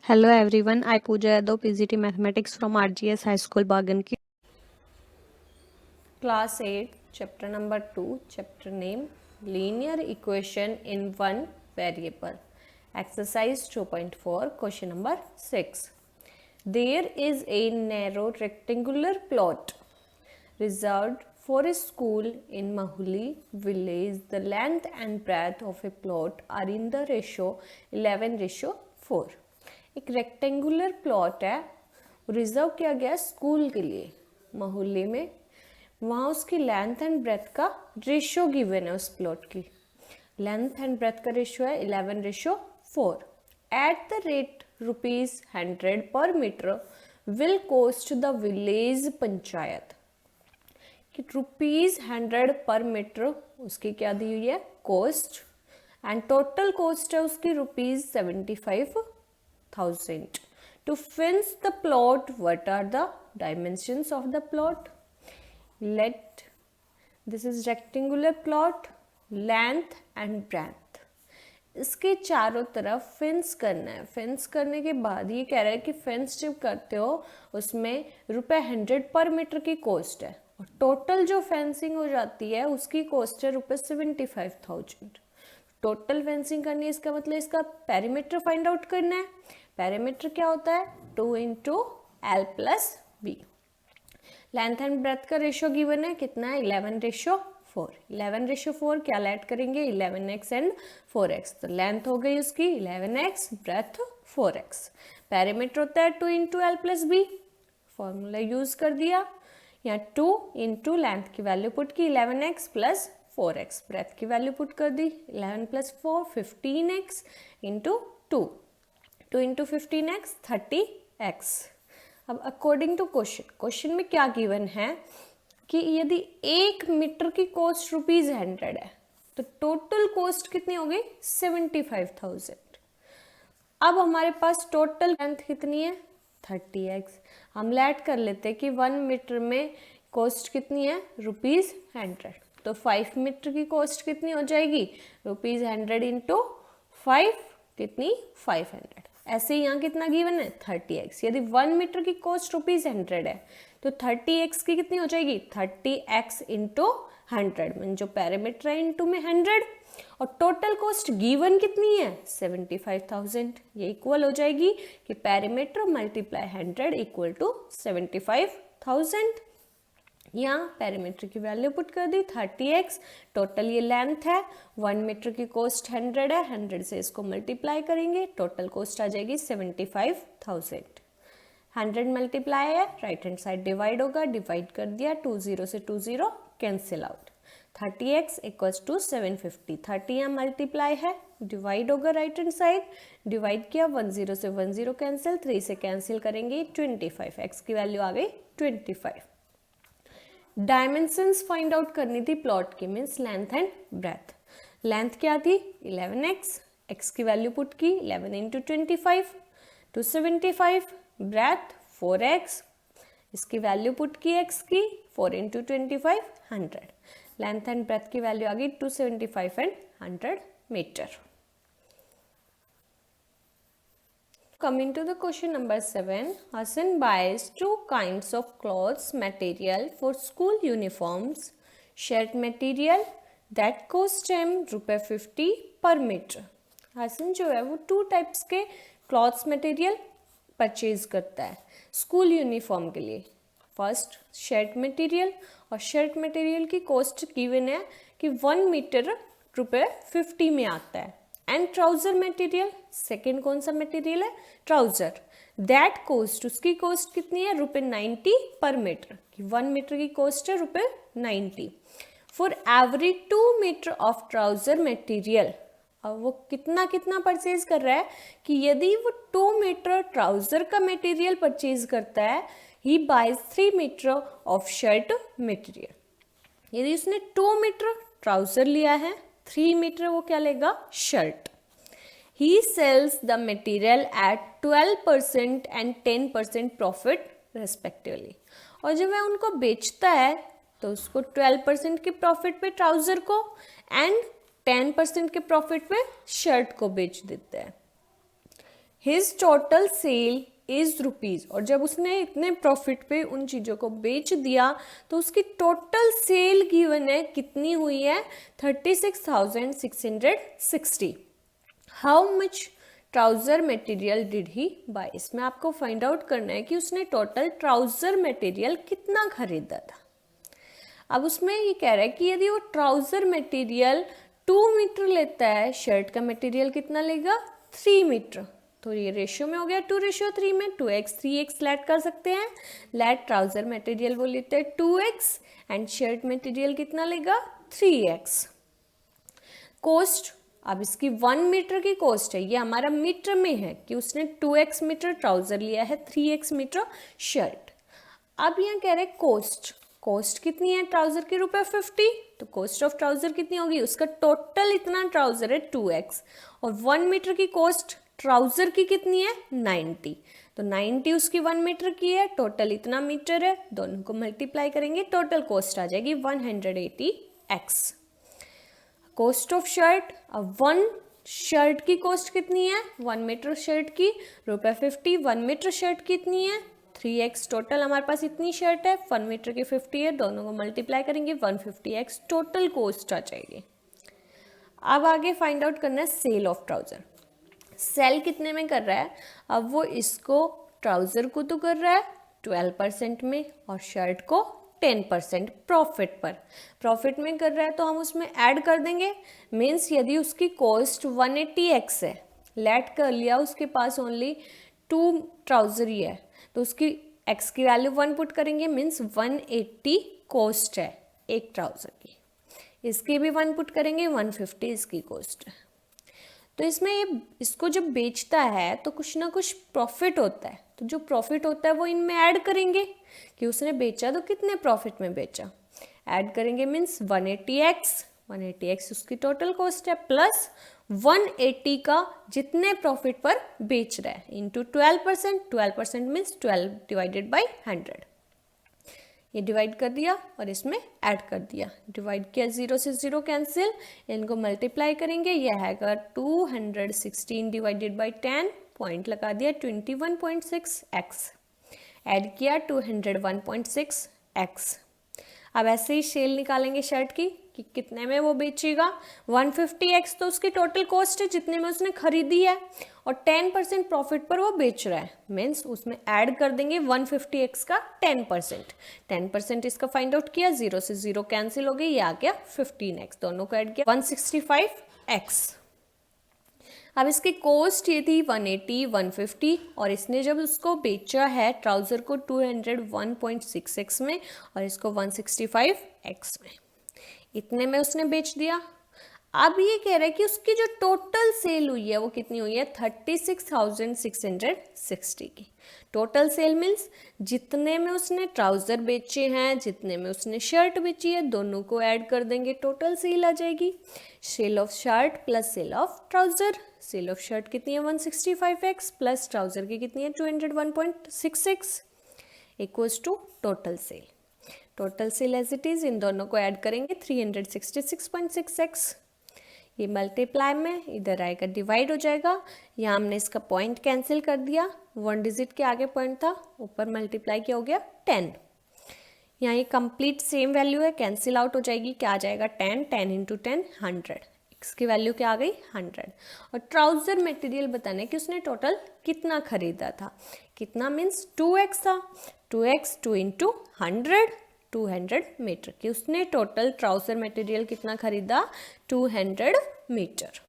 Hello everyone, I Pooja Yadav, PGT Mathematics from RGS High School, Baganki. Class 8, chapter number 2, chapter name Linear Equation in One Variable. Exercise 2.4, question number 6. There is a narrow rectangular plot reserved for a school in Mahuli village. The length and breadth of a plot are in the ratio 11:4. एक rectangular plot है, reserve किया गया school के लिए मोहल्ले में. वहाँ उसकी लेंथ एंड ब्रेथ का रेशियो गिवन है. उस प्लॉट की लेंथ एंड ब्रेथ का रेशियो है 11:4. At the rate ₹100 per metre will cost the village panchayat. कि ₹100 पर मीटर उसकी क्या दी हुई है, कॉस्ट. एंड टोटल कॉस्ट है उसकी ₹75,000. To fence the plot, what are the dimensions of the plot? Let this is rectangular plot, length and breadth. इसके चारों तरफ फेंस करना है. फेंस करने के बाद ये कह रहा है कि फेंस जब करते हो उसमें ₹100 पर मीटर की कॉस्ट है और टोटल जो फेंसिंग हो जाती है उसकी कॉस्ट है ₹75,000. टोटल फेंसिंग करनी है, इसका मतलब इसका पेरीमीटर फाइंड आउट करना है. पेरीमीटर क्या होता है? 2 × L+B. लेंथ एंड ब्रेथ का रेशियो गिवन है, कितना है? 11:4. 11:4 क्या ऐड करेंगे? 11x and 4x. तो लेंथ हो गई उसकी 11x, ब्रेथ 4x. पेरीमीटर होता है 2 × L+B. फॉर्मूला यूज कर दिया. यहाँ 2 × लेंथ की वैल्यू पुट की 11x + 4x. ब्रेथ की वैल्यू पुट कर दी 11 + 4 15x × 2. 2 × 15x 30x. अब अकॉर्डिंग टू क्वेश्चन में क्या गिवन है कि यदि 1 मीटर की कॉस्ट ₹100 है तो टोटल कॉस्ट कितनी हो गई? 75,000. अब हमारे पास टोटल लेंथ कितनी है? 30x. हम ऐड कर लेते हैं कि 1 मीटर में कॉस्ट कितनी है? ₹100. तो 5 मीटर की कॉस्ट कितनी हो जाएगी? ₹100 × 5 कितनी? 500. ऐसे ही यहाँ कितना गिवन है? 30x. यदि 1 मीटर की कॉस्ट ₹100 है तो 30x की कितनी हो जाएगी? 30x × 100 मीन जो पेरीमीटर है इनटू में 100. और टोटल कॉस्ट गिवन कितनी है? 75,000. ये इक्वल हो जाएगी कि पेरीमीटर मल्टीप्लाई 100 = 75,000. यहाँ पेरीमीटर की वैल्यू पुट कर दी 30x. टोटल ये लेंथ है, 1 मीटर की कॉस्ट 100 है, 100 से इसको मल्टीप्लाई करेंगे, टोटल कॉस्ट आ जाएगी 75,000. 100 मल्टीप्लाई है, राइट हैंड साइड डिवाइड होगा, डिवाइड कर दिया, 2 0 से 2 0 कैंसिल आउट. 30x = 750. 30 यहाँ मल्टीप्लाई है, डिवाइड होगा राइट हैंड साइड, डिवाइड किया, 1 0 से 1 0 कैंसिल, 3 से कैंसिल करेंगे 25. x की वैल्यू आ गई 25. डायमेंशंस फाइंड आउट करनी थी प्लॉट की, means length and breadth. Length क्या थी? 11x. x की वैल्यू पुट की 11 × 25 275. Breath 4x. इसकी वैल्यू पुट की x की 4 × 25 100. लेंथ एंड ब्रेथ की वैल्यू आ गई 275 and 100 metre. Coming to the question number 7, Hassan buys 2 kinds of clothes material for school uniforms. Shirt material that cost him ₹50 per meter. Hasan जो है वो 2 types के clothes material purchase करता है school uniform के लिए. फर्स्ट शर्ट मटेरियल, और shirt material की कॉस्ट गिवन है कि 1 मीटर ₹50 में आता है. एंड ट्राउजर मटेरियल, सेकेंड कौन सा मटेरियल है? ट्राउजर. दैट कॉस्ट, उसकी कॉस्ट कितनी है? ₹90 पर मीटर. 1 मीटर की कॉस्ट है ₹90. For every 2 metre of trouser material. अब वो कितना कितना परचेज कर रहा है कि यदि वो 2 मीटर ट्राउजर का मटेरियल परचेज करता है, he buys 3 metre of shirt material. यदि उसने 2 मीटर ट्राउजर लिया है, 3 मीटर वो क्या लेगा? Shirt. He sells the material at 12% and 10% profit respectively. और जब वह उनको बेचता है तो उसको 12% के प्रॉफिट पे ट्राउजर को एंड 10% के प्रॉफिट पे शर्ट को बेच देता है. His total sale is rupees, और जब उसने इतने प्रॉफिट पे उन चीज़ों को बेच दिया तो उसकी टोटल सेल गिवन है कितनी हुई है 36,660। How much trouser material did he buy, इसमें आपको फाइंड आउट करना है कि उसने टोटल ट्राउज़र मटेरियल कितना खरीदा था। अब उसमें ये कह रहा है कि यदि वो ट्राउज़र मटेरियल 2 मीटर लेता है, शर्ट का मटेरियल कितना लेगा 3 मीटर, तो ये रेशियो में हो गया 2:3 में 2x 3x लेट कर सकते हैं। लेट ट्राउज़र मटेरियल वो लेते हैं 2x एंड शर्ट मटेरियल कितना लेगा 3x। कॉस्ट, अब इसकी 1 मीटर की कॉस्ट है, ये हमारा मीटर में है कि उसने 2x मीटर ट्राउज़र लिया है 3x मीटर शर्ट। अब यहाँ कह रहे हैं कॉस्ट, कॉस्ट कितनी है ट्राउज़र की ₹50, तो कॉस्ट ऑफ ट्राउज़र कितनी होगी, उसका टोटल इतना ट्राउज़र है 2x, और 1 मीटर की कॉस्ट ट्राउज़र की कितनी है 90, तो 90 उसकी 1 मीटर की है, टोटल इतना मीटर है, दोनों को मल्टीप्लाई करेंगे टोटल कॉस्ट आ जाएगी 180x। कॉस्ट ऑफ शर्ट, अब 1 शर्ट की कॉस्ट कितनी है 1 मीटर शर्ट की ₹50, 1 मीटर शर्ट कितनी है 3x, टोटल हमारे पास इतनी शर्ट है 1 मीटर की 50 है, दोनों को मल्टीप्लाई करेंगे 150x टोटल कॉस्ट आ जाएगी। अब आगे फाइंड आउट करना है सेल ऑफ ट्राउज़र। सेल कितने में कर रहा है, अब वो इसको ट्राउज़र को तो कर रहा है 12% में और शर्ट को 10% प्रॉफिट पर, प्रॉफिट में कर रहा है तो हम उसमें ऐड कर देंगे। मीन्स यदि उसकी कॉस्ट 180x है, लेट कर लिया उसके पास ओनली 2 ट्राउज़र ही है, तो उसकी x की वैल्यू 1 पुट करेंगे, मीन्स 180 कॉस्ट है एक ट्राउज़र की, इसकी भी 1 पुट करेंगे 150 इसकी कॉस्ट है। तो इसमें ये इसको जब बेचता है तो कुछ ना कुछ प्रॉफिट होता है, तो जो प्रॉफिट होता है वो इनमें ऐड करेंगे कि उसने बेचा तो कितने प्रॉफिट में बेचा, ऐड करेंगे मीन्स 180x उसकी टोटल कॉस्ट है, प्लस 180 का जितने प्रॉफिट पर बेच रहा है इंटू 12% मीन्स 12 डिवाइडेड बाई 100, ये डिवाइड कर दिया और इसमें ऐड कर दिया, डिवाइड किया 0 से 0 कैंसिल, इनको मल्टीप्लाई करेंगे, यह है 216 डिवाइडेड बाई 10, पॉइंट लगा दिया 21.6x, ऐड किया 201.6x। अब ऐसे ही सेल निकालेंगे शर्ट की कि कितने में वो बेचेगा 150x, तो उसकी टोटल कॉस्ट है जितने में उसने खरीदी है, और 10% प्रॉफिट पर वो बेच रहा है, मीन्स उसमें ऐड कर देंगे 150x का 10% इसका फाइंड आउट किया, 0 से 0 कैंसिल हो गई, ये आ गया 15x, दोनों को ऐड किया 165x। अब इसकी कॉस्ट ये थी 180 150, और इसने जब उसको बेचा है ट्राउज़र को 201.6x में और इसको 165x में, इतने में उसने बेच दिया। अब ये कह रहा है कि उसकी जो टोटल सेल हुई है वो कितनी हुई है 36,660 की। टोटल सेल मीन्स जितने में उसने ट्राउज़र बेचे हैं, जितने में उसने शर्ट बेची है, दोनों को ऐड कर देंगे, टोटल सेल आ जाएगी। Sale of shirt plus sale of trouser, sale of shirt कितनी है 165x प्लस ट्राउज़र की कितनी है 201.66 equals to total sale. Total sale as it is, इन दोनों को ऐड करेंगे 366.6x, ये मल्टीप्लाई में इधर आएगा डिवाइड हो जाएगा, यहाँ हमने इसका पॉइंट कैंसिल कर दिया, 1 डिजिट के आगे पॉइंट था, ऊपर मल्टीप्लाई किया हो गया 10, यहाँ ये कंप्लीट सेम वैल्यू है, कैंसिल आउट हो जाएगी, क्या आ जाएगा 10 इंटू 10 100, x की वैल्यू क्या आ गई 100। और ट्राउज़र मटेरियल बताने कि उसने टोटल कितना खरीदा था, कितना मीन्स 2x था, 2x 2 इंटू 100 200 मीटर की उसने टोटल ट्राउज़र मटेरियल कितना खरीदा 200 मीटर।